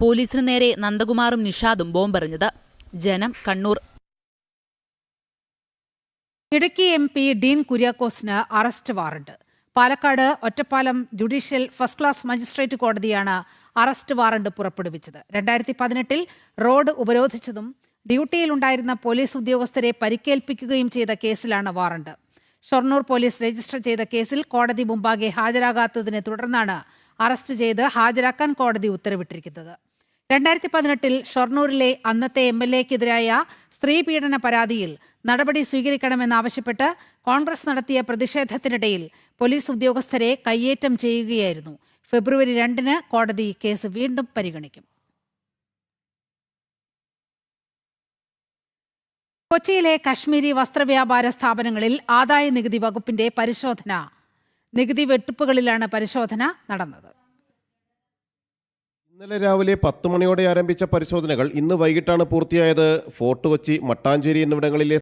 പോലീസിന് നേരെ നന്ദകുമാറും നിഷാദും ബോംബെറിഞ്ഞത്. ജനം, കണ്ണൂർ. ഇടുക്കി MP ഡീൻ കുര്യാക്കോസിന് arrest warrant. Palakkad Ottapalam judicial first class magistrate കോടതിയാണ് അറസ്റ്റ് വാറണ്ട് പുറപ്പെടുവിച്ചത്. 2018 റോഡ് ഉപരോധിച്ചതും ഡ്യൂട്ടിയിലുണ്ടായിരുന്ന പോലീസ് ഉദ്യോഗസ്ഥരെ പരിക്കേൽപ്പിക്കുകയും ചെയ്ത കേസിലാണ് വാറണ്ട്. ഷൊർണൂർ പോലീസ് രജിസ്റ്റർ ചെയ്ത കേസിൽ കോടതി മുമ്പാകെ ഹാജരാകാത്തതിനെ തുടർന്നാണ് അറസ്റ്റ് ചെയ്ത് ഹാജരാക്കാൻ കോടതി ഉത്തരവിട്ടിരിക്കുന്നത്. 2018 ഷൊർണൂരിലെ അന്നത്തെ MLAക്കെതിരായ സ്ത്രീ പീഡന പരാതിയിൽ നടപടി സ്വീകരിക്കണമെന്നാവശ്യപ്പെട്ട് കോൺഗ്രസ് നടത്തിയ പ്രതിഷേധത്തിനിടയിൽ പോലീസ് ഉദ്യോഗസ്ഥരെ കയ്യേറ്റം ചെയ്യുകയായിരുന്നു. ഫെബ്രുവരി 2-ന് കോടതി കേസ് വീണ്ടും പരിഗണിക്കും. കൊച്ചിയിലെ കശ്മീരി വസ്ത്രവ്യാപാര സ്ഥാപനങ്ങളിൽ ആദായ നികുതി വകുപ്പിന്റെ പരിശോധന. നികുതി വെട്ടിപ്പുകളിലാണ് പരിശോധന നടന്നത്. ഇന്നലെ രാവിലെ 10 മണിയോടെ ആരംഭിച്ച പരിശോധനകൾ ഇന്ന് വൈകിട്ടാണ് പൂർത്തിയായത്. ഫോർട്ട് കൊച്ചി, മട്ടാഞ്ചേരി എന്നിവിടങ്ങളിലെ